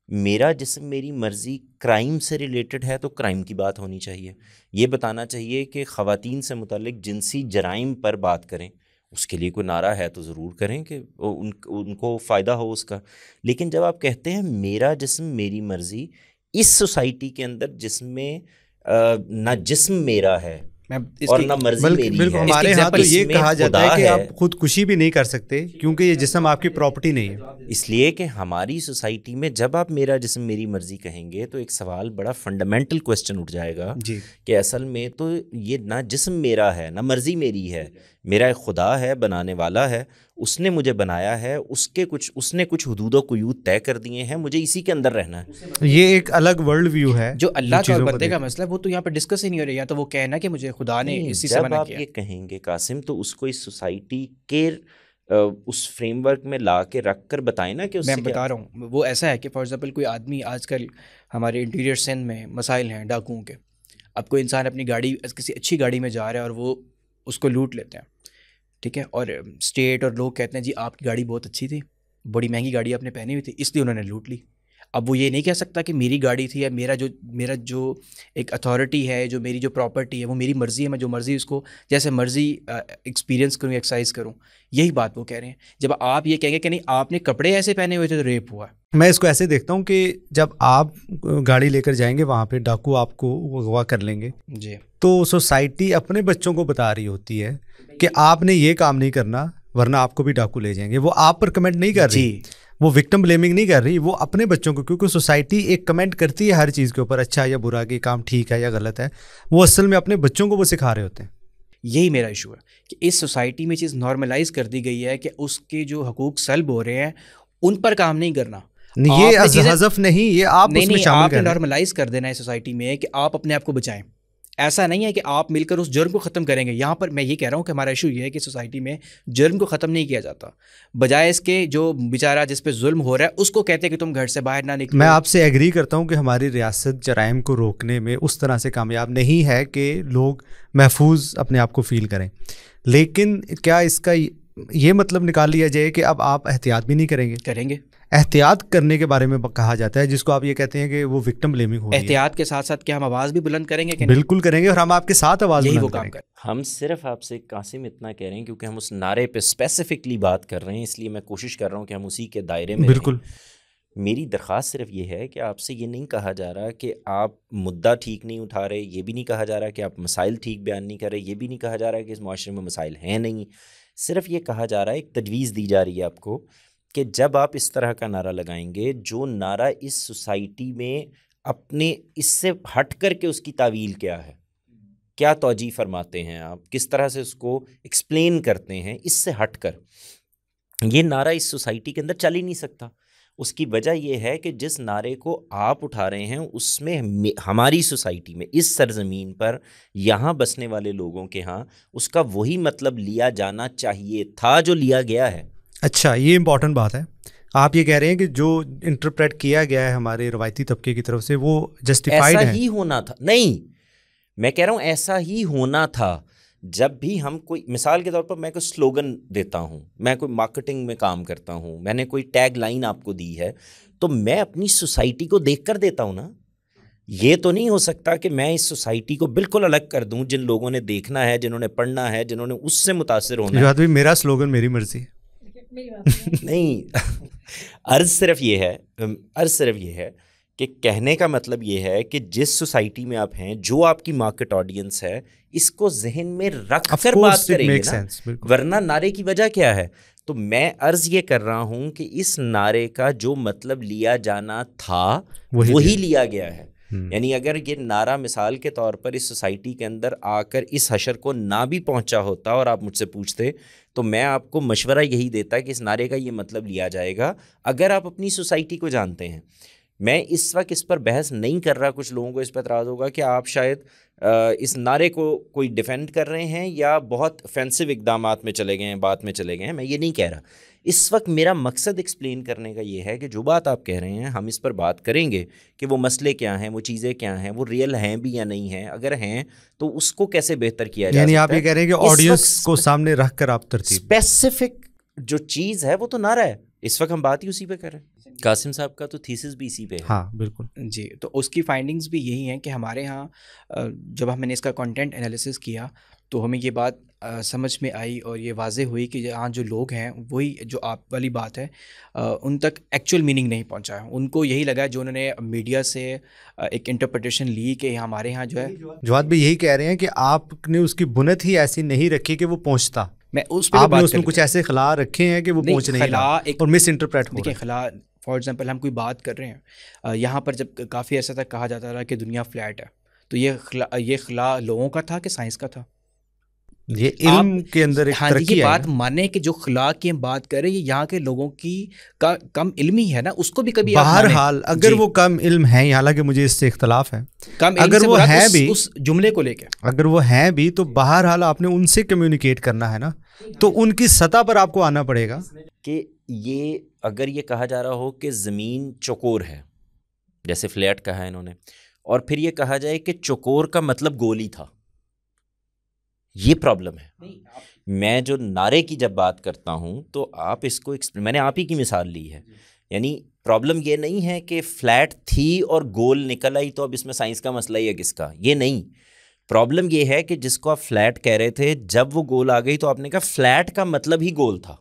میرا جسم میری مرضی کرائم سے ریلیٹڈ ہے تو کرائم کی بات ہونی چاہیے. یہ بتانا چاہیے کہ خواتین سے متعلق جنسی جرائم پر بات کریں, اس کے لیے کوئی نعرہ ہے تو ضرور کریں کہ ان کو فائدہ ہو اس کا. لیکن جب آپ کہتے ہیں میرا جسم میری مرضی, اس سوسائٹی کے اندر جس میں نہ جسم میرا ہے اور نہ مرضی میری ہے, ہمارے ہاں تو یہ کہا جاتا ہے کہ آپ خودکشی بھی نہیں کر سکتے کیونکہ یہ جسم آپ کی پراپرٹی نہیں ہے. اس لیے کہ ہماری سوسائٹی میں جب آپ میرا جسم میری مرضی کہیں گے تو ایک سوال بڑا فنڈامنٹل کوسچن اٹھ جائے گا کہ اصل میں تو یہ نہ جسم میرا ہے نہ مرضی میری ہے, میرا ایک خدا ہے, بنانے والا ہے, اس نے مجھے بنایا ہے, اس نے کچھ حدود و قیود طے کر دیے ہیں, مجھے اسی کے اندر رہنا ہے. یہ ایک الگ ورلڈ ویو ہے جو اللہ کا اور بندے کا مسئلہ, وہ تو یہاں پہ ڈسکس ہی نہیں ہو رہا. یا تو وہ کہنا کہ مجھے خدا نے اسی سے منع کیا. جب آپ یہ کہیں گے قاسم تو اس کو اس سوسائٹی کے اس فریم ورک میں لا کے رکھ کر بتائیں نا کہ میں بتا رہا ہوں وہ ایسا ہے کہ فار ایگزامپل کوئی آدمی, آج کل ہمارے انٹیریئر سندھ میں مسائل ہیں ڈاکوؤں کے. اب کوئی انسان اپنی گاڑی کسی اچھی گاڑی میں جا رہا ہے اور وہ اس کو لوٹ لیتے ہیں, ٹھیک ہے, اور اسٹیٹ اور لوگ کہتے ہیں جی آپ کی گاڑی بہت اچھی تھی, بڑی مہنگی گاڑی آپ نے پہنی ہوئی تھی, اس لیے انہوں نے لوٹ لی. اب وہ یہ نہیں کہہ سکتا کہ میری گاڑی تھی یا میرا جو ایک اتھارٹی ہے, جو میری جو پراپرٹی ہے وہ میری مرضی ہے, میں جو مرضی اس کو جیسے مرضی ایکسپیرینس کروں, ایکسرسائز کروں. یہی بات وہ کہہ رہے ہیں. جب آپ یہ کہیں گے کہ نہیں آپ نے کپڑے ایسے پہنے ہوئے تھے تو ریپ ہوا. میں اس کو ایسے دیکھتا ہوں کہ جب آپ گاڑی لے کر جائیں گے وہاں پہ ڈاکو آپ کو اغوا کر لیں گے جی, تو سوسائٹی اپنے بچوں کو بتا رہی ہوتی ہے کہ آپ نے یہ کام نہیں کرنا ورنہ آپ کو بھی ڈاکو لے جائیں گے. وہ آپ پر کمنٹ نہیں کر رہی, وہ وکٹم بلیمنگ نہیں کر رہی, وہ اپنے بچوں کو, کیونکہ سوسائٹی ایک کمنٹ کرتی ہے ہر چیز کے اوپر, اچھا یا برا, کہ کام ٹھیک ہے یا غلط ہے, وہ اصل میں اپنے بچوں کو وہ سکھا رہے ہوتے ہیں. یہی میرا ایشو ہے کہ اس سوسائٹی میں چیز نارملائز کر دی گئی ہے کہ اس کے جو حقوق سلب ہو رہے ہیں ان پر کام نہیں کرنا. یہ حذف نہیں, یہ آپ اس میں شامل کریں. نارملائز کر دینا ہے سوسائٹی میں کہ آپ اپنے آپ کو بچائیں. ایسا نہیں ہے کہ آپ مل کر اس جرم کو ختم کریں گے. یہاں پر میں یہ کہہ رہا ہوں کہ ہمارا ایشو یہ ہے کہ سوسائٹی میں جرم کو ختم نہیں کیا جاتا, بجائے اس کے جو بیچارہ جس پہ ظلم ہو رہا ہے اس کو کہتے ہیں کہ تم گھر سے باہر نہ نکلو. میں آپ سے ایگری کرتا ہوں کہ ہماری ریاست جرائم کو روکنے میں اس طرح سے کامیاب نہیں ہے کہ لوگ محفوظ اپنے آپ کو فیل کریں, لیکن کیا اس کا یہ مطلب نکال لیا جائے کہ اب آپ احتیاط بھی نہیں کریں گے؟ احتیاط کرنے کے بارے میں کہا جاتا ہے, جس کو آپ یہ کہتے ہیں کہ وہ وکٹم بلیمنگ ہو رہی ہے. احتیاط کے ساتھ ساتھ کیا ہم آواز بھی بلند کریں گے؟ بالکل کریں گے, اور ہم آپ کے ساتھ آواز بلند کریں گے. ہم صرف آپ سے قاسم اتنا کہہ رہے ہیں کیونکہ ہم اس نعرے پہ اسپیسیفکلی بات کر رہے ہیں, اس لیے میں کوشش کر رہا ہوں کہ ہم اسی کے دائرے میں بالکل. میری درخواست صرف یہ ہے کہ آپ سے یہ نہیں کہا جا رہا کہ آپ مدعا ٹھیک نہیں اٹھا رہے, یہ بھی نہیں کہا جا رہا کہ آپ مسائل ٹھیک بیان نہیں کر رہے, یہ بھی نہیں کہا جا رہا کہ اس معاشرے میں مسائل ہیں نہیں. صرف یہ کہا جا رہا ہے, ایک تجویز دی جا رہی ہے آپ کو کہ جب آپ اس طرح کا نعرہ لگائیں گے, جو نعرہ اس سوسائٹی میں اپنے اس سے ہٹ کر کے اس کی تعویل کیا ہے, کیا توجیہ فرماتے ہیں آپ, کس طرح سے اس کو ایکسپلین کرتے ہیں, اس سے ہٹ کر یہ نعرہ اس سوسائٹی کے اندر چل ہی نہیں سکتا. اس کی وجہ یہ ہے کہ جس نعرے کو آپ اٹھا رہے ہیں اس میں ہماری سوسائٹی میں, اس سرزمین پر یہاں بسنے والے لوگوں کے ہاں اس کا وہی مطلب لیا جانا چاہیے تھا جو لیا گیا ہے. اچھا, یہ امپورٹنٹ بات ہے. آپ یہ کہہ رہے ہیں کہ جو انٹرپریٹ کیا گیا ہے ہمارے روایتی طبقے کی طرف سے وہ جسٹیفائڈ ہے. ایسا ہی ہونا تھا. نہیں, میں کہہ رہا ہوں ایسا ہی ہونا تھا. جب بھی ہم کوئی مثال کے طور پر میں کوئی سلوگن دیتا ہوں, میں کوئی مارکیٹنگ میں کام کرتا ہوں, میں نے کوئی ٹیگ لائن آپ کو دی ہے, تو میں اپنی سوسائٹی کو دیکھ کر دیتا ہوں نا. یہ تو نہیں ہو سکتا کہ میں اس سوسائٹی کو بالکل الگ کر دوں, جن لوگوں نے دیکھنا ہے, جنہوں نے پڑھنا ہے, جنہوں نے اس سے متاثر ہونا ہے. میرا سلوگن میری مرضی نہیں, عرض صرف یہ ہے کہ کہنے کا مطلب یہ ہے کہ جس سوسائٹی میں آپ ہیں, جو آپ کی مارکیٹ آڈینس ہے, اس کو ذہن میں رکھ کر بات کریں گے نا, ورنہ نعرے کی وجہ کیا ہے. تو میں عرض یہ کر رہا ہوں کہ اس نعرے کا جو مطلب لیا جانا تھا وہی لیا گیا ہے. یعنی اگر یہ نعرہ مثال کے طور پر اس سوسائٹی کے اندر آ کر اس حشر کو نہ بھی پہنچا ہوتا اور آپ مجھ سے پوچھتے, تو میں آپ کو مشورہ یہی دیتا کہ اس نعرے کا یہ مطلب لیا جائے گا, اگر آپ اپنی سوسائٹی کو جانتے ہیں. میں اس وقت اس پر بحث نہیں کر رہا, کچھ لوگوں کو اس پہ اعتراض ہوگا کہ آپ شاید اس نعرے کو کوئی ڈیفینڈ کر رہے ہیں یا بہت افینسو اقدامات میں چلے گئے ہیں, بات میں چلے گئے ہیں. میں یہ نہیں کہہ رہا. اس وقت میرا مقصد ایکسپلین کرنے کا یہ ہے کہ جو بات آپ کہہ رہے ہیں ہم اس پر بات کریں گے کہ وہ مسئلے کیا ہیں, وہ چیزیں کیا ہیں, وہ ریئل ہیں بھی یا نہیں ہیں, اگر ہیں تو اس کو کیسے بہتر کیا جائے. یعنی آپ یہ کہہ رہے ہیں کہ آڈینس کو سامنے رکھ کر آپ ترتیب, اسپیسیفک جو چیز ہے وہ تو نعرہ ہے. اس وقت ہم بات ہی اسی پہ کر رہے ہیں. قاسم صاحب کا تو تھیسس بھی اسی پہ ہے. ہاں بالکل جی. تو اس کی فائنڈنگز بھی یہی ہیں کہ ہمارے ہاں جب ہم نے اس کا کنٹینٹ انالیسس کیا تو ہمیں یہ بات سمجھ میں آئی اور یہ واضح ہوئی کہ یہاں جو لوگ ہیں وہی جو آپ والی بات ہے ان تک ایکچوئل میننگ نہیں پہنچا ہے. ان کو یہی لگا جو انہوں نے میڈیا سے ایک انٹرپریٹیشن لی کہ ہمارے ہاں جو ہے. جواد بھی یہی کہہ رہے ہیں کہ آپ نے اس کی بنت ہی ایسی نہیں رکھی کہ وہ پہنچتا. میں اس پہ آپ نے بات اس میں کچھ ایسے خلا رکھے ہیں کہ وہ پہنچ نہیں رہا اور مس انٹرپریٹ ہو رہا ہے. دیکھیں خلا فار ایگزامپل ہم کوئی بات کر رہے ہیں یہاں پر جب کافی عرصہ تک کہا جاتا رہا کہ دنیا فلیٹ ہے تو یہ خلا لوگوں کا تھا کہ سائنس کا تھا؟ یہ علم کے اندر ایک ترقی ہے. یہ بات مانے کہ جو خلا کی ہم بات کر رہے ہیں یہاں کے لوگوں کی کم علمی ہے نا, اس کو بھی کبھی بہرحال اگر وہ کم علم ہیں, حالانکہ مجھے اس سے اختلاف ہے, اگر وہ ہیں بھی اس جملے کو لے کے اگر وہ ہیں بھی تو بہرحال آپ نے ان سے کمیونیکیٹ کرنا ہے نا, تو ان کی سطح پر آپ کو آنا پڑے گا. کہ یہ اگر یہ کہا جا رہا ہو کہ زمین چوکور ہے جیسے فلیٹ کہا ہے انہوں نے, اور پھر یہ کہا جائے کہ چوکور کا مطلب گول ہی تھا, یہ پرابلم ہے. میں جو نعرے کی جب بات کرتا ہوں تو آپ اس کو میں نے آپ ہی کی مثال لی ہے, یعنی پرابلم یہ نہیں ہے کہ فلیٹ تھی اور گول نکل آئی تو اب اس میں سائنس کا مسئلہ ہی ہے کس کا, یہ نہیں. پرابلم یہ ہے کہ جس کو آپ فلیٹ کہہ رہے تھے جب وہ گول آ گئی تو آپ نے کہا فلیٹ کا مطلب ہی گول تھا.